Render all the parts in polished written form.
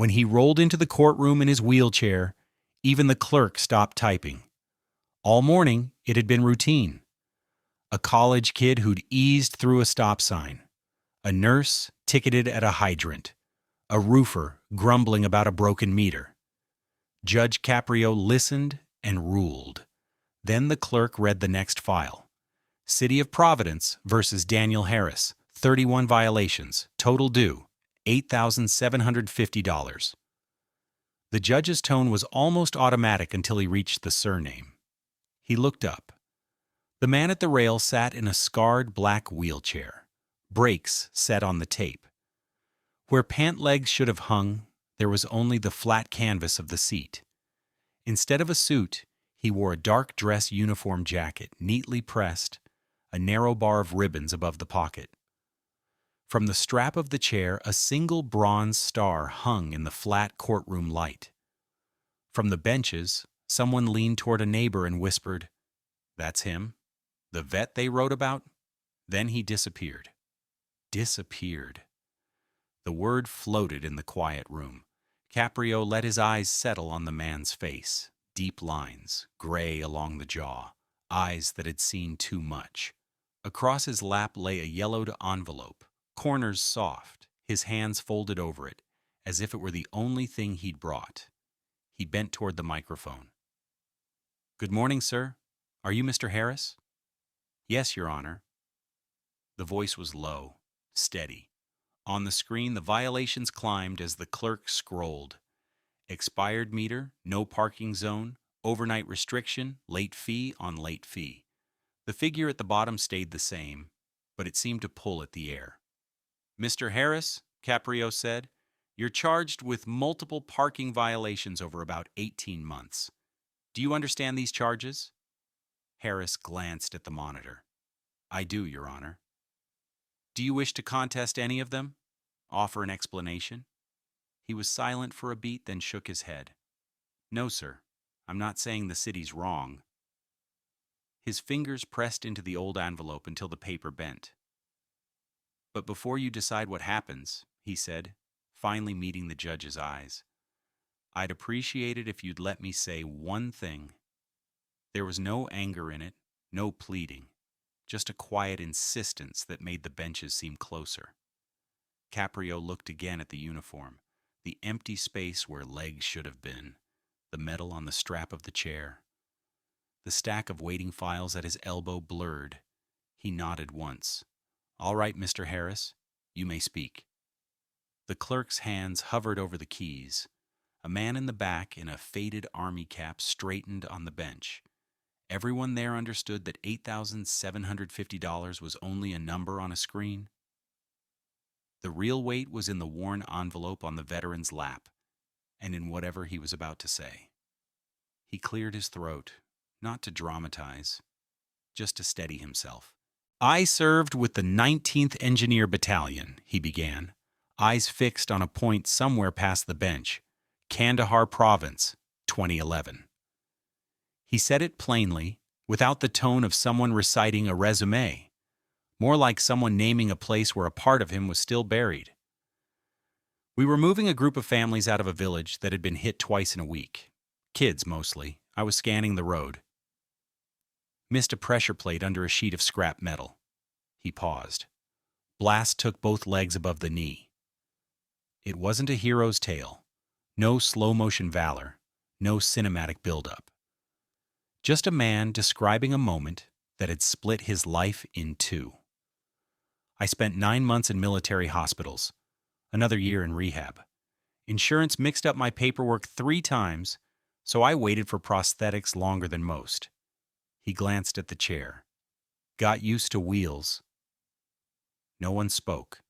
When he rolled into the courtroom in his wheelchair, even the clerk stopped typing. All morning, it had been routine. A college kid who'd eased through a stop sign. A nurse ticketed at a hydrant. A roofer grumbling about a broken meter. Judge Caprio listened and ruled. Then the clerk read the next file. City of Providence versus Daniel Harris, 31 violations, total due, $8,750. The judge's tone was almost automatic until he reached the surname. He looked up. The man at the rail sat in a scarred black wheelchair, brakes set on the tape. Where pant legs should have hung, there was only the flat canvas of the seat. Instead of a suit, he wore a dark dress uniform jacket, neatly pressed, a narrow bar of ribbons above the pocket. From the strap of the chair, a single bronze star hung in the flat courtroom light. From the benches, someone leaned toward a neighbor and whispered, "That's him? The vet they wrote about?" Then he disappeared. Disappeared. The word floated in the quiet room. Caprio let his eyes settle on the man's face. Deep lines, gray along the jaw, eyes that had seen too much. Across his lap lay a yellowed envelope, corners soft, his hands folded over it, as if it were the only thing he'd brought. He bent toward the microphone. "Good morning, sir. Are you Mr. Harris?" "Yes, Your Honor." The voice was low, steady. On the screen, the violations climbed as the clerk scrolled. Expired meter, no parking zone, overnight restriction, late fee on late fee. The figure at the bottom stayed the same, but it seemed to pull at the air. "Mr. Harris," Caprio said, "you're charged with multiple parking violations over about 18 months. Do you understand these charges?" Harris glanced at the monitor. "I do, Your Honor." "Do you wish to contest any of them? Offer an explanation?" He was silent for a beat, then shook his head. "No, sir. I'm not saying the city's wrong." His fingers pressed into the old envelope until the paper bent. "But before you decide what happens," he said, finally meeting the judge's eyes, "I'd appreciate it if you'd let me say one thing." There was no anger in it, no pleading, just a quiet insistence that made the benches seem closer. Caprio looked again at the uniform, the empty space where legs should have been, the metal on the strap of the chair. The stack of waiting files at his elbow blurred. He nodded once. "All right, Mr. Harris, you may speak." The clerk's hands hovered over the keys. A man in the back in a faded army cap straightened on the bench. Everyone there understood that $8,750 was only a number on a screen. The real weight was in the worn envelope on the veteran's lap, and in whatever he was about to say. He cleared his throat, not to dramatize, just to steady himself. "I served with the 19th Engineer Battalion," he began, eyes fixed on a point somewhere past the bench. "Kandahar Province, 2011. He said it plainly, without the tone of someone reciting a resume, more like someone naming a place where a part of him was still buried. "We were moving a group of families out of a village that had been hit twice in a week. Kids, mostly. I was scanning the road. Missed a pressure plate under a sheet of scrap metal." He paused. Blast took both legs above the knee. It wasn't a hero's tale. No slow-motion valor. No cinematic buildup. Just a man describing a moment that had split his life in two. "I spent 9 months in military hospitals. Another year in rehab. Insurance mixed up my paperwork 3 times, so I waited for prosthetics longer than most." He glanced at the chair. "Got used to wheels." No one spoke.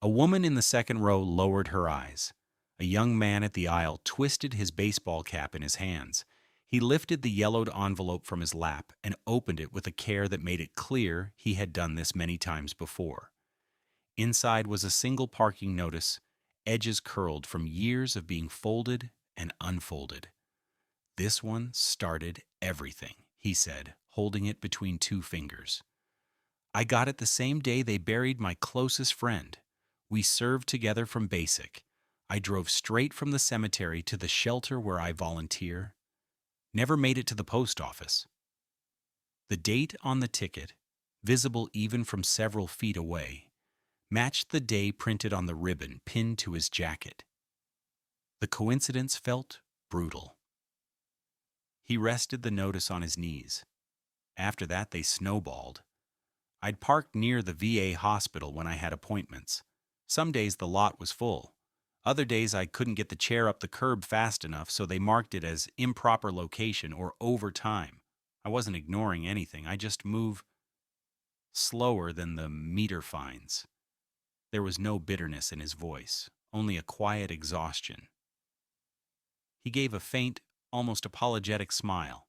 A woman in the second row lowered her eyes. A young man at the aisle twisted his baseball cap in his hands. He lifted the yellowed envelope from his lap and opened it with a care that made it clear he had done this many times before. Inside was a single parking notice, edges curled from years of being folded and unfolded. "This one started everything," he said, holding it between 2 fingers. "I got it the same day they buried my closest friend. We served together from basic. I drove straight from the cemetery to the shelter where I volunteer. Never made it to the post office. The date on the ticket, visible even from several feet away, matched the day printed on the ribbon pinned to his jacket. The coincidence felt brutal. He rested the notice on his knees. After that, they snowballed. I'd parked near the VA hospital when I had appointments. Some days the lot was full. Other days I couldn't get the chair up the curb fast enough, so they marked it as improper location or overtime. I wasn't ignoring anything. I just moved slower than the meter fines. There was no bitterness in his voice, only a quiet exhaustion. He gave a faint, almost apologetic smile.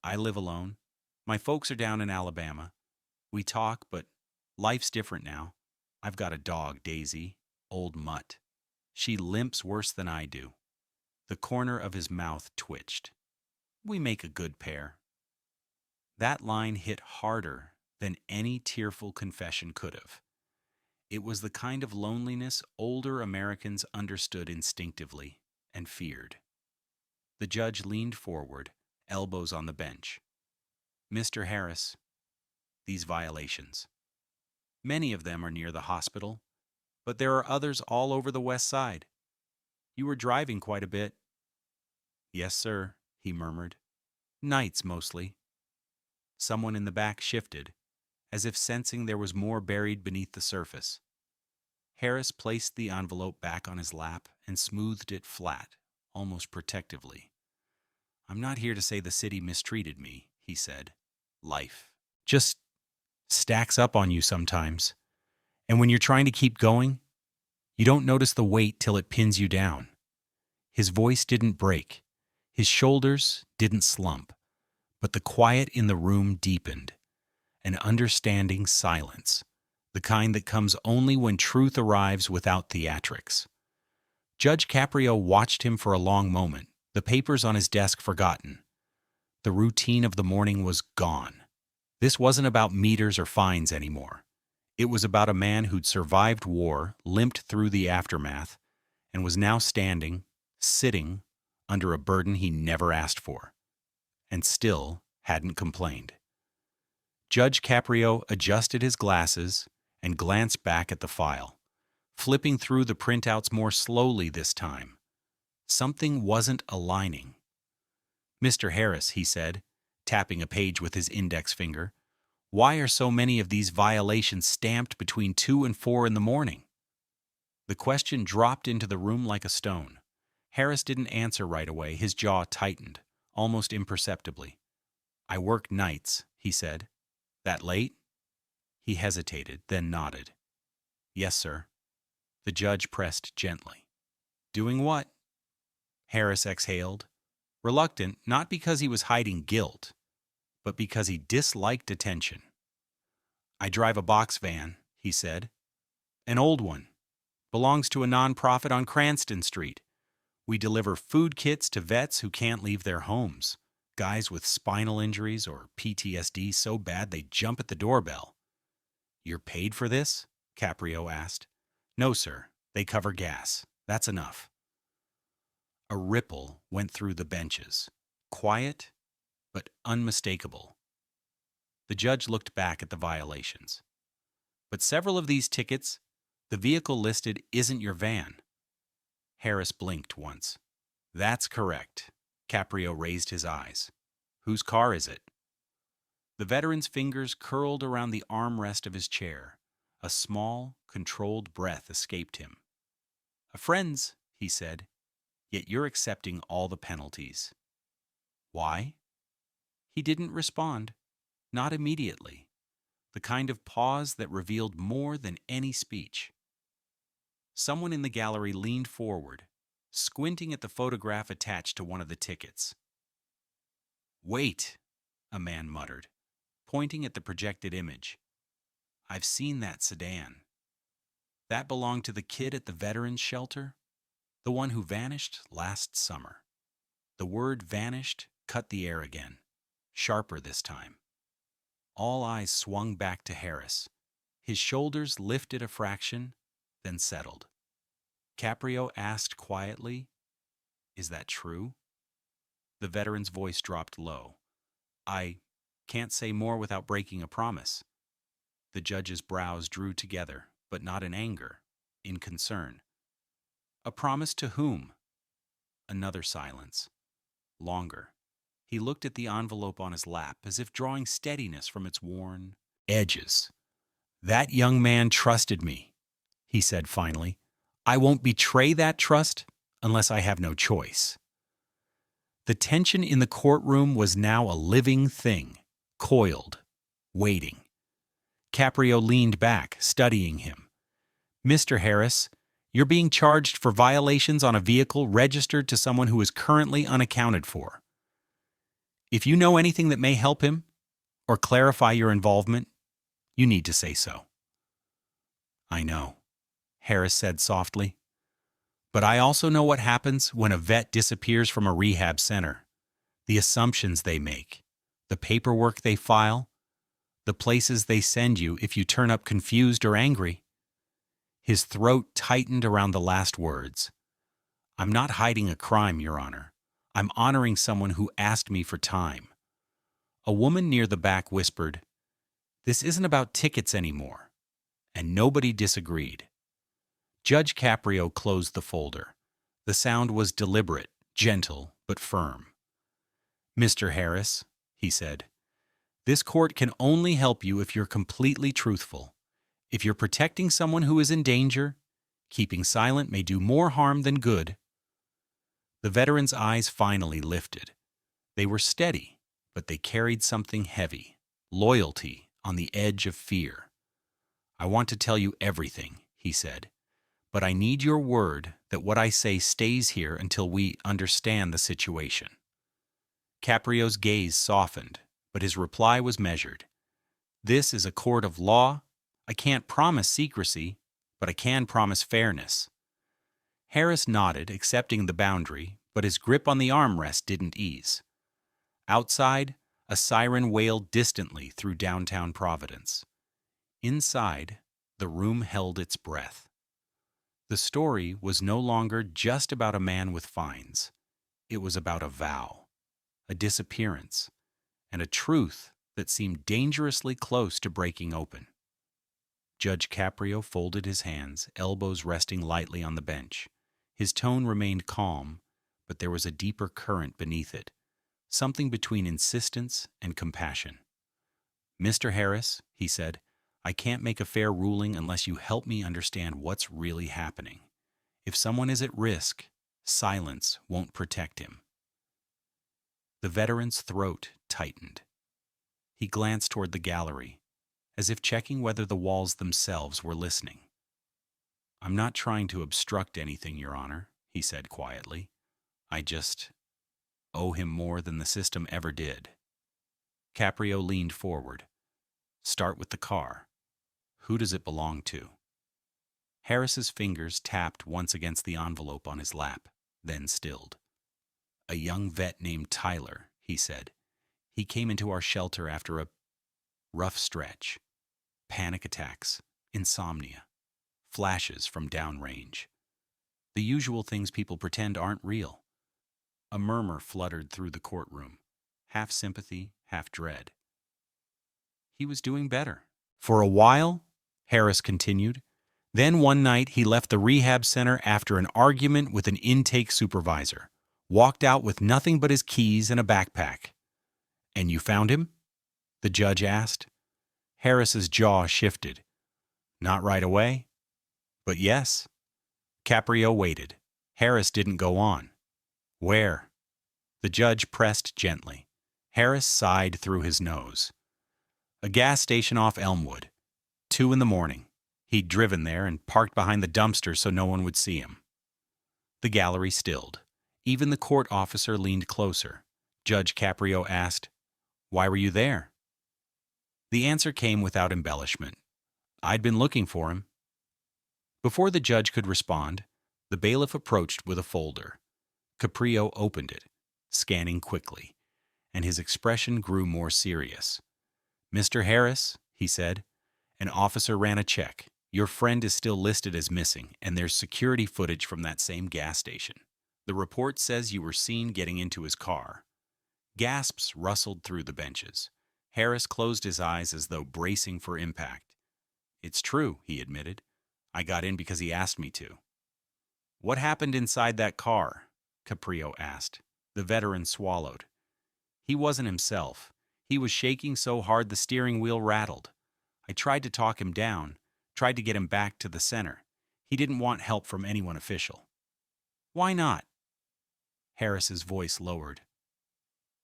I live alone. My folks are down in Alabama. We talk, but life's different now. I've got a dog, Daisy, old mutt. She limps worse than I do. The corner of his mouth twitched. We make a good pair. That line hit harder than any tearful confession could have. It was the kind of loneliness older Americans understood instinctively and feared. The judge leaned forward, elbows on the bench. Mr. Harris, these violations. Many of them are near the hospital, but there are others all over the west side. You were driving quite a bit. Yes, sir, he murmured. Nights, mostly. Someone in the back shifted, as if sensing there was more buried beneath the surface. Harris placed the envelope back on his lap and smoothed it flat, almost protectively. I'm not here to say the city mistreated me, he said. Life just stacks up on you sometimes. And when you're trying to keep going, you don't notice the weight till it pins you down. His voice didn't break. His shoulders didn't slump. But the quiet in the room deepened. An understanding silence, the kind that comes only when truth arrives without theatrics. Judge Caprio watched him for a long moment, the papers on his desk forgotten. The routine of the morning was gone. This wasn't about meters or fines anymore. It was about a man who'd survived war, limped through the aftermath, and was now sitting, under a burden he never asked for, and still hadn't complained. Judge Caprio adjusted his glasses and glanced back at the file, flipping through the printouts more slowly this time. Something wasn't aligning. Mr. Harris, he said, tapping a page with his index finger, why are so many of these violations stamped between 2 and 4 in the morning? The question dropped into the room like a stone. Harris didn't answer right away. His jaw tightened, almost imperceptibly. I work nights, he said. That late? He hesitated, then nodded. Yes, sir. The judge pressed gently. Doing what? Harris exhaled, reluctant not because he was hiding guilt, but because he disliked attention. I drive a box van, he said. An old one. Belongs to a nonprofit on Cranston Street. We deliver food kits to vets who can't leave their homes. Guys with spinal injuries or PTSD so bad they jump at the doorbell. You're paid for this? Caprio asked. No, sir. They cover gas. That's enough. A ripple went through the benches. Quiet, but unmistakable. The judge looked back at the violations. But several of these tickets, the vehicle listed isn't your van. Harris blinked once. That's correct. Caprio raised his eyes. Whose car is it? The veteran's fingers curled around the armrest of his chair. A small, controlled breath escaped him. A friend's, he said, yet you're accepting all the penalties. Why? He didn't respond. Not immediately. The kind of pause that revealed more than any speech. Someone in the gallery leaned forward, squinting at the photograph attached to one of the tickets. Wait, a man muttered, pointing at the projected image. I've seen that sedan. That belonged to the kid at the veterans shelter, the one who vanished last summer. The word vanished cut the air again, sharper this time. All eyes swung back to Harris. His shoulders lifted a fraction, then settled. Caprio asked quietly, "Is that true?" The veteran's voice dropped low. "I can't say more without breaking a promise." The judge's brows drew together, but not in anger, in concern. "A promise to whom?" Another silence. Longer. He looked at the envelope on his lap as if drawing steadiness from its worn edges. "That young man trusted me," he said finally. "I won't betray that trust unless I have no choice." The tension in the courtroom was now a living thing, coiled, waiting. Caprio leaned back, studying him. "Mr. Harris, you're being charged for violations on a vehicle registered to someone who is currently unaccounted for. If you know anything that may help him, or clarify your involvement, you need to say so." "I know," Harris said softly. "But I also know what happens when a vet disappears from a rehab center. The assumptions they make, the paperwork they file, the places they send you if you turn up confused or angry." His throat tightened around the last words. "I'm not hiding a crime, Your Honor. I'm honoring someone who asked me for time." A woman near the back whispered, "This isn't about tickets anymore." And nobody disagreed. Judge Caprio closed the folder. The sound was deliberate, gentle, but firm. "Mr. Harris," he said, "this court can only help you if you're completely truthful. If you're protecting someone who is in danger, keeping silent may do more harm than good." The veteran's eyes finally lifted. They were steady, but they carried something heavy, loyalty on the edge of fear. "I want to tell you everything," he said, "but I need your word that what I say stays here until we understand the situation." Caprio's gaze softened, but his reply was measured. "This is a court of law. I can't promise secrecy, but I can promise fairness." Harris nodded, accepting the boundary, but his grip on the armrest didn't ease. Outside, a siren wailed distantly through downtown Providence. Inside, the room held its breath. The story was no longer just about a man with fines. It was about a vow, a disappearance, and a truth that seemed dangerously close to breaking open. Judge Caprio folded his hands, elbows resting lightly on the bench. His tone remained calm, but there was a deeper current beneath it, something between insistence and compassion. "Mr. Harris," he said, "I can't make a fair ruling unless you help me understand what's really happening. If someone is at risk, silence won't protect him." The veteran's throat tightened. He glanced toward the gallery, as if checking whether the walls themselves were listening. "I'm not trying to obstruct anything, Your Honor," he said quietly. "I just owe him more than the system ever did." Caprio leaned forward. "Start with the car. Who does it belong to?" Harris's fingers tapped once against the envelope on his lap, then stilled. "A young vet named Tyler," he said. "He came into our shelter after a rough stretch. Panic attacks, insomnia, flashes from downrange. The usual things people pretend aren't real." A murmur fluttered through the courtroom, half sympathy, half dread. "He was doing better. For a while," Harris continued. "Then one night he left the rehab center after an argument with an intake supervisor. Walked out with nothing but his keys and a backpack." "And you found him?" the judge asked. Harris's jaw shifted. "Not right away, but yes." Caprio waited. Harris didn't go on. "Where?" The judge pressed gently. Harris sighed through his nose. "A gas station off Elmwood. 2 a.m. He'd driven there and parked behind the dumpster so no one would see him." The gallery stilled. Even the court officer leaned closer. Judge Caprio asked, "Why were you there?" The answer came without embellishment. "I'd been looking for him." Before the judge could respond, the bailiff approached with a folder. Caprio opened it, scanning quickly, and his expression grew more serious. "Mr. Harris," he said, "an officer ran a check. Your friend is still listed as missing, and there's security footage from that same gas station. The report says you were seen getting into his car. Gasps rustled through the benches. Harris closed his eyes as though bracing for impact. It's true, he admitted. I got in because he asked me to. What happened inside that car? Caprio asked. The veteran swallowed. He wasn't himself. He was shaking so hard the steering wheel rattled. I tried to talk him down, tried to get him back to the center. He didn't want help from anyone official. Why not? Harris's voice lowered.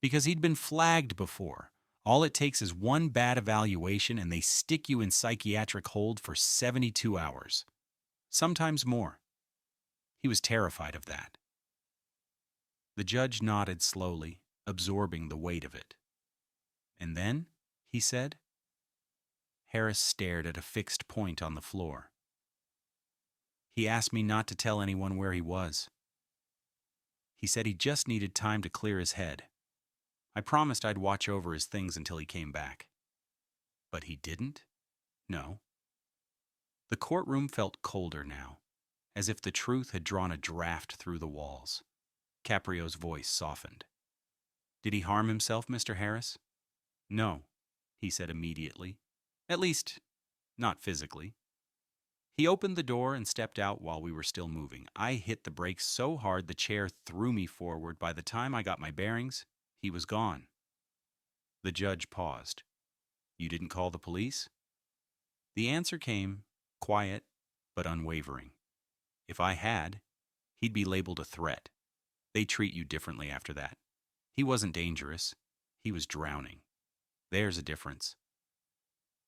Because he'd been flagged before. All it takes is one bad evaluation and they stick you in psychiatric hold for 72 hours. Sometimes more. He was terrified of that. The judge nodded slowly, absorbing the weight of it. And then, he said. Harris stared at a fixed point on the floor. He asked me not to tell anyone where he was. He said he just needed time to clear his head. I promised I'd watch over his things until he came back. But he didn't? No. The courtroom felt colder now, as if the truth had drawn a draft through the walls. Caprio's voice softened. Did he harm himself, Mr. Harris? No, he said immediately. At least, not physically. He opened the door and stepped out while we were still moving. I hit the brakes so hard the chair threw me forward. By the time I got my bearings, he was gone. The judge paused. You didn't call the police? The answer came, quiet but unwavering. If I had, he'd be labeled a threat. They treat you differently after that. He wasn't dangerous. He was drowning. There's a difference.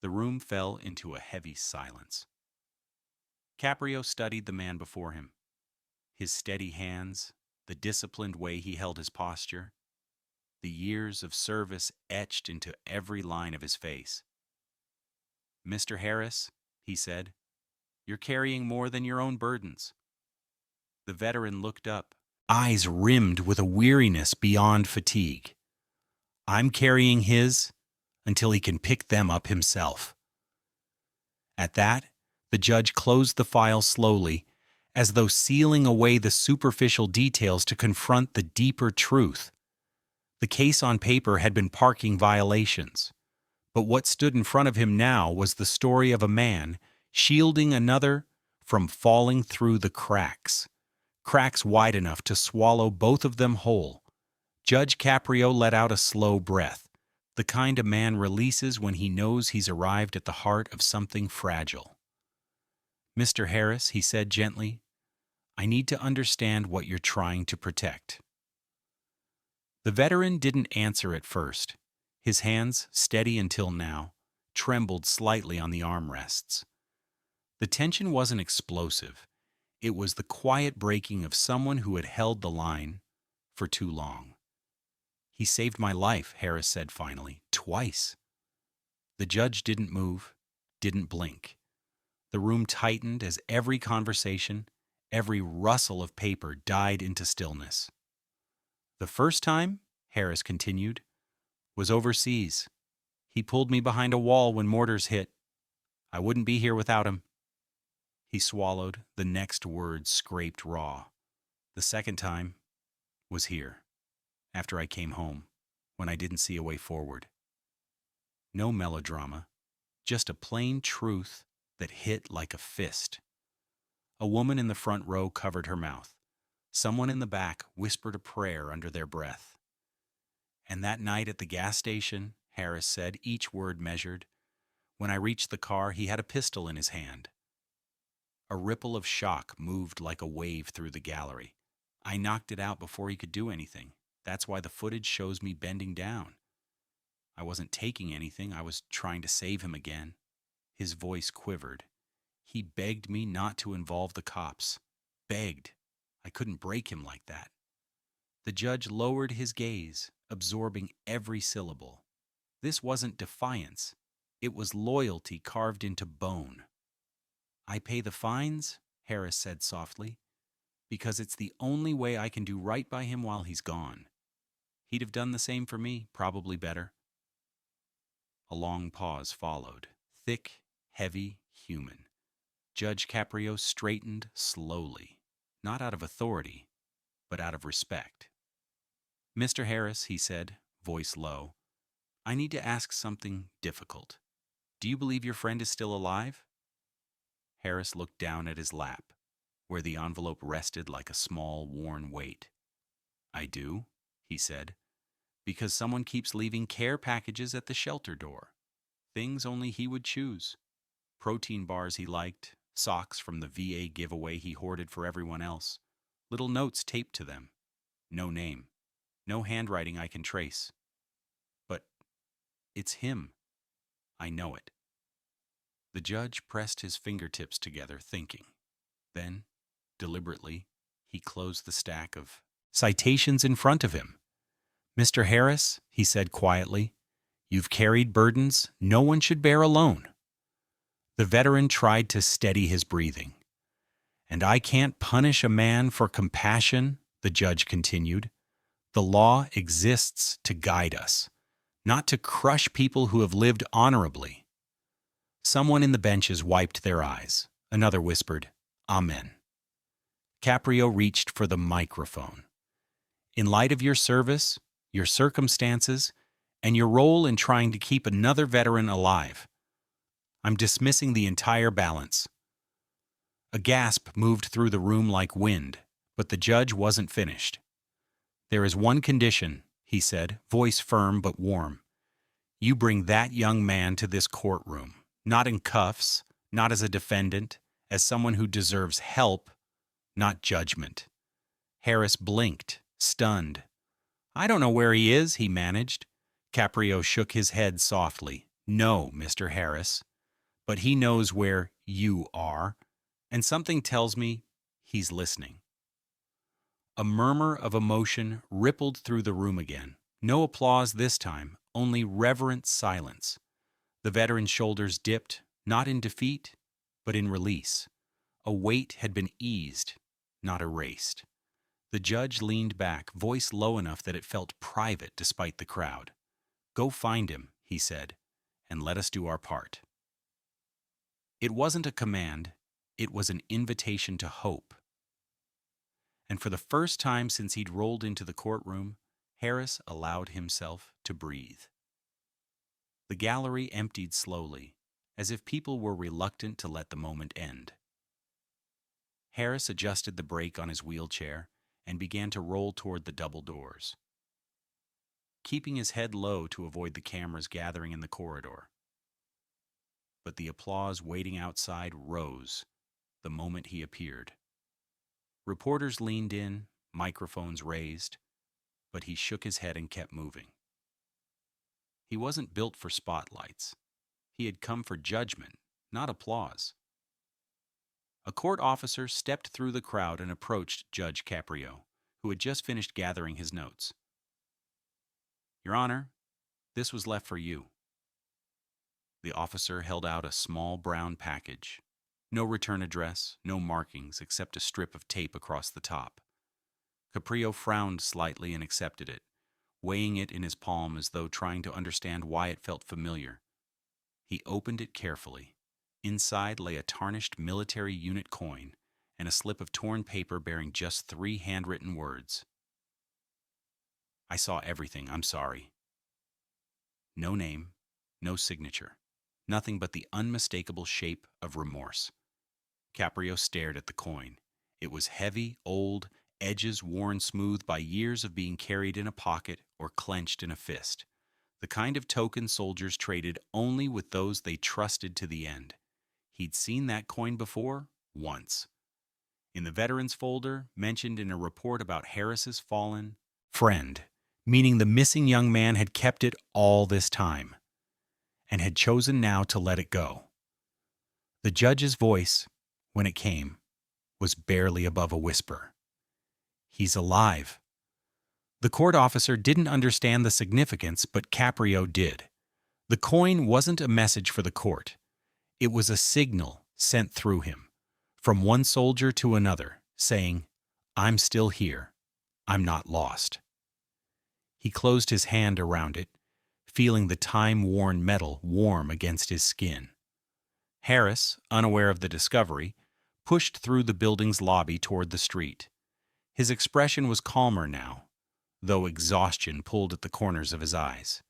The room fell into a heavy silence. Caprio studied the man before him. His steady hands, the disciplined way he held his posture, the years of service etched into every line of his face. Mr. Harris, he said, you're carrying more than your own burdens. The veteran looked up, eyes rimmed with a weariness beyond fatigue. I'm carrying his until he can pick them up himself. At that, the judge closed the file slowly, as though sealing away the superficial details to confront the deeper truth. The case on paper had been parking violations, but what stood in front of him now was the story of a man shielding another from falling through the cracks wide enough to swallow both of them whole. Judge Caprio let out a slow breath, the kind a man releases when he knows he's arrived at the heart of something fragile. Mr. Harris, he said gently, I need to understand what you're trying to protect. The veteran didn't answer at first. His hands, steady until now, trembled slightly on the armrests. The tension wasn't explosive. It was the quiet breaking of someone who had held the line for too long. He saved my life, Harris said finally, twice. The judge didn't move, didn't blink. The room tightened as every conversation, every rustle of paper died into stillness. The first time, Harris continued, was overseas. He pulled me behind a wall when mortars hit. I wouldn't be here without him. He swallowed, the next word scraped raw. The second time was here, after I came home, when I didn't see a way forward. No melodrama, just a plain truth that hit like a fist. A woman in the front row covered her mouth. Someone in the back whispered a prayer under their breath. And that night at the gas station, Harris said, each word measured, when I reached the car, he had a pistol in his hand. A ripple of shock moved like a wave through the gallery. I knocked it out before he could do anything. That's why the footage shows me bending down. I wasn't taking anything. I was trying to save him again. His voice quivered. He begged me not to involve the cops. Begged. I couldn't break him like that. The judge lowered his gaze, absorbing every syllable. This wasn't defiance. It was loyalty carved into bone. I pay the fines, Harris said softly, because it's the only way I can do right by him while he's gone. He'd have done the same for me, probably better. A long pause followed, thick, heavy, human. Judge Caprio straightened slowly, not out of authority, but out of respect. "Mr. Harris," he said, voice low, "I need to ask something difficult. Do you believe your friend is still alive?" Harris looked down at his lap, where the envelope rested like a small, worn weight. "I do," he said, "because someone keeps leaving care packages at the shelter door. Things only he would choose. Protein bars he liked, socks from the VA giveaway he hoarded for everyone else, little notes taped to them. No name, no handwriting I can trace. But it's him. I know it." The judge pressed his fingertips together, thinking. Then, deliberately, he closed the stack of citations in front of him. "Mr. Harris," he said quietly, "you've carried burdens no one should bear alone." The veteran tried to steady his breathing. "And I can't punish a man for compassion," the judge continued. "The law exists to guide us, not to crush people who have lived honorably." Someone in the benches wiped their eyes. Another whispered, "Amen." Caprio reached for the microphone. "In light of your service, your circumstances, and your role in trying to keep another veteran alive, I'm dismissing the entire balance." A gasp moved through the room like wind, but the judge wasn't finished. "There is one condition," he said, voice firm but warm. "You bring that young man to this courtroom, not in cuffs, not as a defendant, as someone who deserves help, not judgment." Harris blinked, stunned. "I don't know where he is," he managed. Caprio shook his head softly. "No, Mr. Harris. But he knows where you are, and something tells me he's listening." A murmur of emotion rippled through the room again. No applause this time, only reverent silence. The veteran's shoulders dipped, not in defeat, but in release. A weight had been eased, not erased. The judge leaned back, voice low enough that it felt private despite the crowd. "Go find him," he said, "and let us do our part." It wasn't a command, it was an invitation to hope. And for the first time since he'd rolled into the courtroom, Harris allowed himself to breathe. The gallery emptied slowly, as if people were reluctant to let the moment end. Harris adjusted the brake on his wheelchair and began to roll toward the double doors, keeping his head low to avoid the cameras gathering in the corridor. But the applause waiting outside rose the moment he appeared. Reporters leaned in, microphones raised, but he shook his head and kept moving. He wasn't built for spotlights. He had come for judgment, not applause. A court officer stepped through the crowd and approached Judge Caprio, who had just finished gathering his notes. "Your Honor, this was left for you." The officer held out a small brown package. No return address, no markings except a strip of tape across the top. Caprio frowned slightly and accepted it, weighing it in his palm as though trying to understand why it felt familiar. He opened it carefully. Inside lay a tarnished military unit coin and a slip of torn paper bearing just 3 handwritten words. "I saw everything, I'm sorry." No name, no signature, nothing but the unmistakable shape of remorse. Caprio stared at the coin. It was heavy, old, edges worn smooth by years of being carried in a pocket or clenched in a fist. The kind of token soldiers traded only with those they trusted to the end. He'd seen that coin before, once. In the veterans folder, mentioned in a report about Harris's fallen friend, meaning the missing young man had kept it all this time, and had chosen now to let it go. The judge's voice, when it came, was barely above a whisper. "He's alive." The court officer didn't understand the significance, but Caprio did. The coin wasn't a message for the court. It was a signal sent through him, from one soldier to another, saying, "I'm still here. I'm not lost." He closed his hand around it, feeling the time-worn metal warm against his skin. Harris, unaware of the discovery, pushed through the building's lobby toward the street. His expression was calmer now, though exhaustion pulled at the corners of his eyes.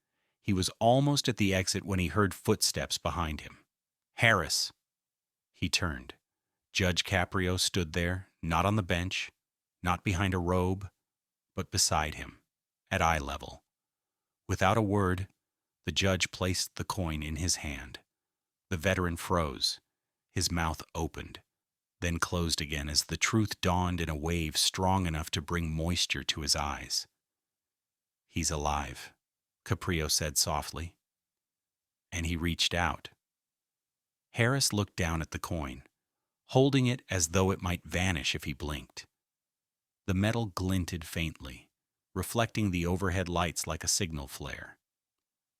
He was almost at the exit when he heard footsteps behind him. Harris! He turned. Judge Caprio stood there, not on the bench, not behind a robe, but beside him, at eye level. Without a word, the judge placed the coin in his hand. The veteran froze. His mouth opened, then closed again as the truth dawned in a wave strong enough to bring moisture to his eyes. "He's alive," Caprio said softly. And he reached out. Harris looked down at the coin, holding it as though it might vanish if he blinked. The metal glinted faintly, reflecting the overhead lights like a signal flare.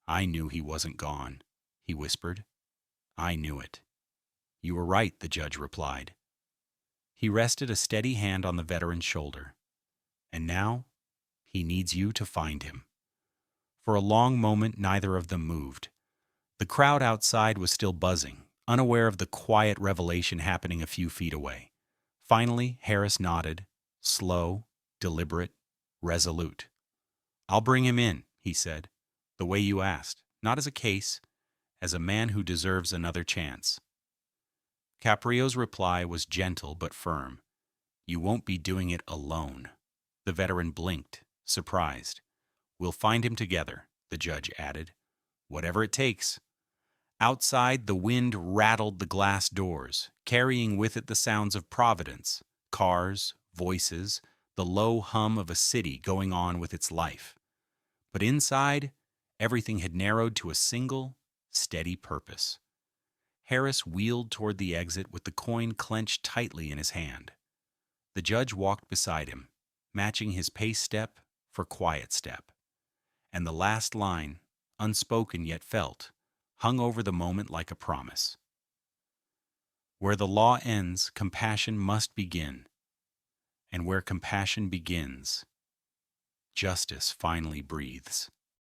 "I knew he wasn't gone," he whispered. "I knew it." "You were right," the judge replied. He rested a steady hand on the veteran's shoulder. "And now, he needs you to find him." For a long moment, neither of them moved. The crowd outside was still buzzing, unaware of the quiet revelation happening a few feet away. Finally, Harris nodded, slow, deliberate, resolute. "I'll bring him in," he said, "the way you asked, not as a case, as a man who deserves another chance." Caprio's reply was gentle but firm. "You won't be doing it alone." The veteran blinked, surprised. "We'll find him together," the judge added. "Whatever it takes." Outside, the wind rattled the glass doors, carrying with it the sounds of Providence, cars, voices, the low hum of a city going on with its life. But inside, everything had narrowed to a single, steady purpose. Harris wheeled toward the exit with the coin clenched tightly in his hand. The judge walked beside him, matching his pace step for quiet step. And the last line, unspoken yet felt, hung over the moment like a promise. "Where the law ends, compassion must begin. And where compassion begins, justice finally breathes."